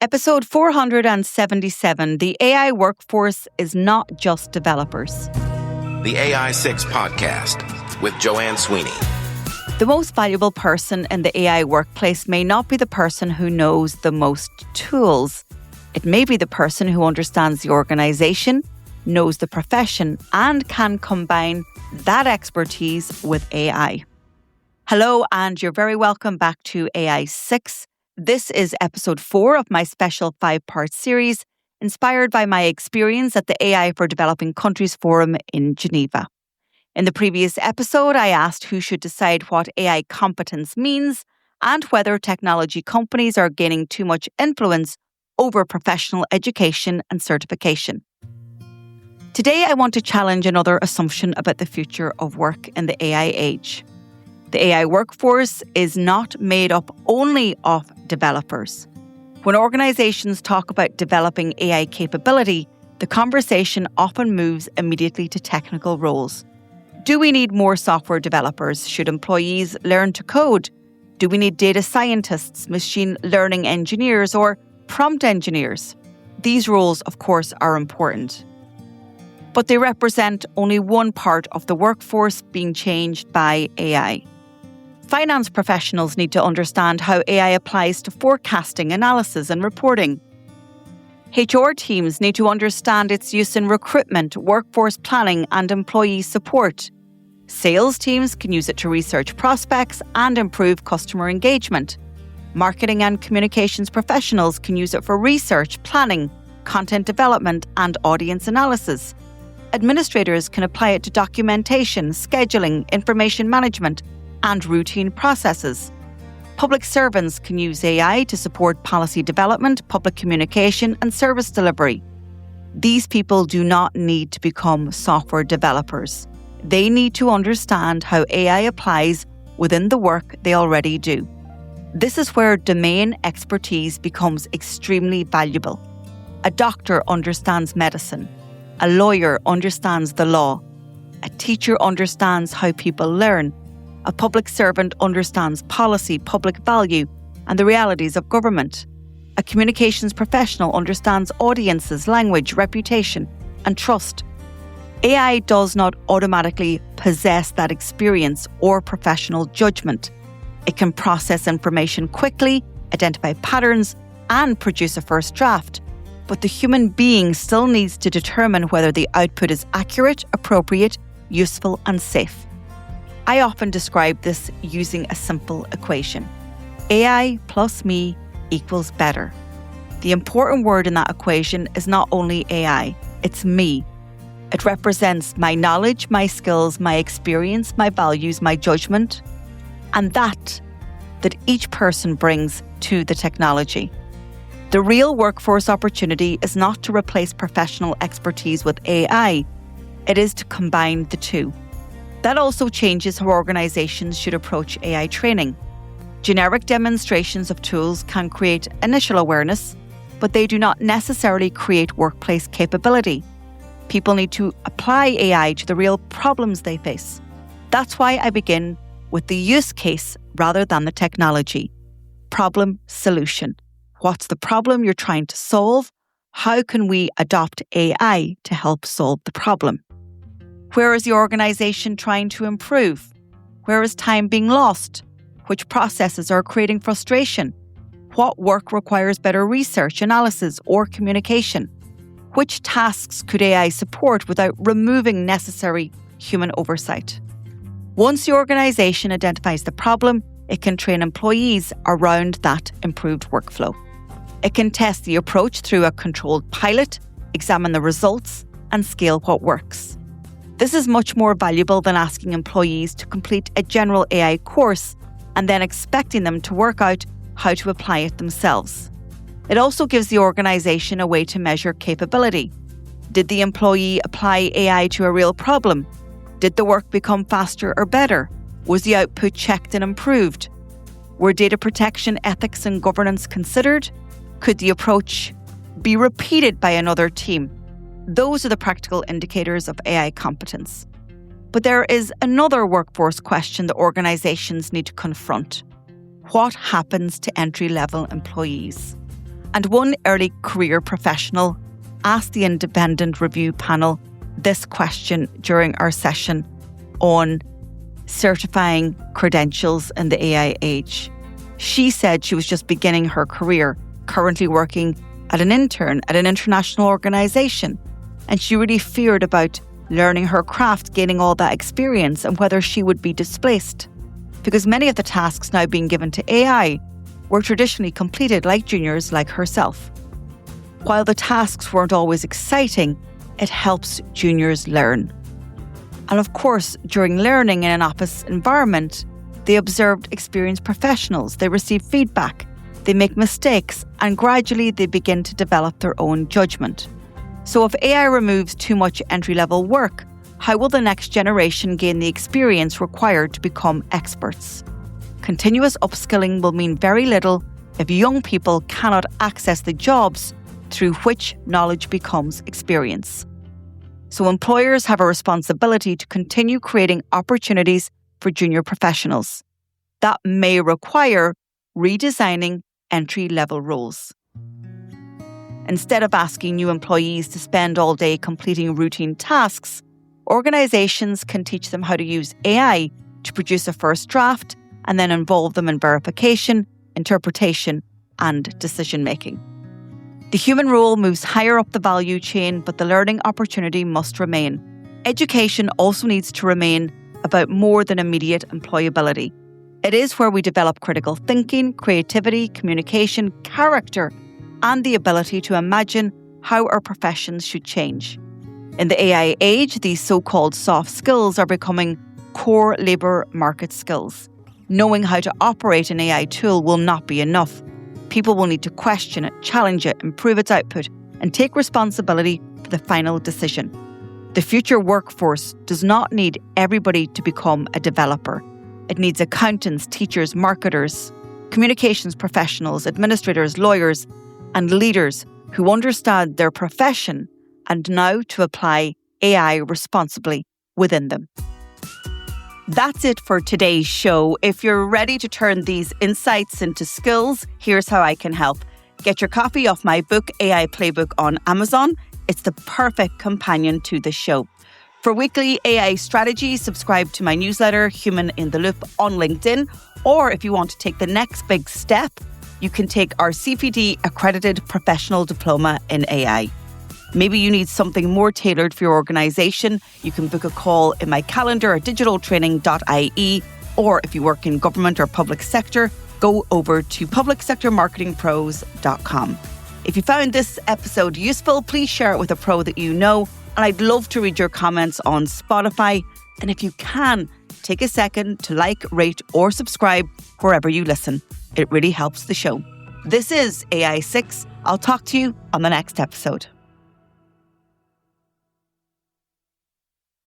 Episode 477, The AI Workforce is Not Just Developers. The AI 6 Podcast with Joanne Sweeney. The most valuable person in the AI workplace may not be the person who knows the most tools. It may be the person who understands the organization, knows the profession, and can combine that expertise with AI. Hello, and you're very welcome back to AI 6. This is episode 4 of my special 5-part series, inspired by my experience at the AI for Developing Countries Forum in Geneva. In the previous episode, I asked who should decide what AI competence means and whether technology companies are gaining too much influence over professional education and certification. Today, I want to challenge another assumption about the future of work in the AI age. The AI workforce is not made up only of developers. When organizations talk about developing AI capability, the conversation often moves immediately to technical roles. Do we need more software developers? Should employees learn to code? Do we need data scientists, machine learning engineers, or prompt engineers? These roles, of course, are important. But they represent only one part of the workforce being changed by AI. Finance professionals need to understand how AI applies to forecasting, analysis, and reporting. HR teams need to understand its use in recruitment, workforce planning, and employee support. Sales teams can use it to research prospects and improve customer engagement. Marketing and communications professionals can use it for research, planning, content development, and audience analysis. Administrators can apply it to documentation, scheduling, information management, and routine processes. Public servants can use AI to support policy development, public communication, and service delivery. These people do not need to become software developers. They need to understand how AI applies within the work they already do. This is where domain expertise becomes extremely valuable. A doctor understands medicine. A lawyer understands the law. A teacher understands how people learn. A public servant understands policy, public value, and the realities of government. A communications professional understands audiences, language, reputation, and trust. AI does not automatically possess that experience or professional judgment. It can process information quickly, identify patterns, and produce a first draft. But the human being still needs to determine whether the output is accurate, appropriate, useful, and safe. I often describe this using a simple equation. AI plus me equals better. The important word in that equation is not only AI, it's me. It represents my knowledge, my skills, my experience, my values, my judgment, and that each person brings to the technology. The real workforce opportunity is not to replace professional expertise with AI. It is to combine the two. That also changes how organizations should approach AI training. Generic demonstrations of tools can create initial awareness, but they do not necessarily create workplace capability. People need to apply AI to the real problems they face. That's why I begin with the use case rather than the technology. Problem, solution. What's the problem you're trying to solve? How can we adopt AI to help solve the problem? Where is the organization trying to improve? Where is time being lost? Which processes are creating frustration? What work requires better research, analysis, or communication? Which tasks could AI support without removing necessary human oversight? Once the organization identifies the problem, it can train employees around that improved workflow. It can test the approach through a controlled pilot, examine the results, and scale what works. This is much more valuable than asking employees to complete a general AI course and then expecting them to work out how to apply it themselves. It also gives the organization a way to measure capability. Did the employee apply AI to a real problem? Did the work become faster or better? Was the output checked and improved? Were data protection, ethics, and governance considered? Could the approach be repeated by another team? Those are the practical indicators of AI competence. But there is another workforce question that organizations need to confront. What happens to entry-level employees? And one early career professional asked the independent review panel this question during our session on certifying credentials in the AI age. She said she was just beginning her career, currently working as an intern at an international organisation, and she really feared about learning her craft, gaining all that experience, and whether she would be displaced. Because many of the tasks now being given to AI were traditionally completed like juniors like herself. While the tasks weren't always exciting, it helps juniors learn. And of course, during learning in an office environment, they observed experienced professionals, they receive feedback, they make mistakes, and gradually they begin to develop their own judgement. So if AI removes too much entry-level work, how will the next generation gain the experience required to become experts? Continuous upskilling will mean very little if young people cannot access the jobs through which knowledge becomes experience. So employers have a responsibility to continue creating opportunities for junior professionals. That may require redesigning entry-level roles. Instead of asking new employees to spend all day completing routine tasks, organizations can teach them how to use AI to produce a first draft and then involve them in verification, interpretation, and decision-making. The human role moves higher up the value chain, but the learning opportunity must remain. Education also needs to remain about more than immediate employability. It is where we develop critical thinking, creativity, communication, character, and the ability to imagine how our professions should change. In the AI age, these so-called soft skills are becoming core labour market skills. Knowing how to operate an AI tool will not be enough. People will need to question it, challenge it, improve its output, and take responsibility for the final decision. The future workforce does not need everybody to become a developer. It needs accountants, teachers, marketers, communications professionals, administrators, lawyers, and leaders who understand their profession and know to apply AI responsibly within them. That's it for today's show. If you're ready to turn these insights into skills, here's how I can help. Get your copy of my book, AI Playbook, on Amazon. It's the perfect companion to the show. For weekly AI strategy, subscribe to my newsletter, Human in the Loop, on LinkedIn. Or if you want to take the next big step, you can take our CPD accredited professional diploma in AI. Maybe you need something more tailored for your organisation. You can book a call in my calendar at digitaltraining.ie, or if you work in government or public sector, go over to publicsectormarketingpros.com. If you found this episode useful, please share it with a pro that you know, and I'd love to read your comments on Spotify. And if you can, take a second to like, rate, or subscribe wherever you listen. It really helps the show. This is AI6. I'll talk to you on the next episode.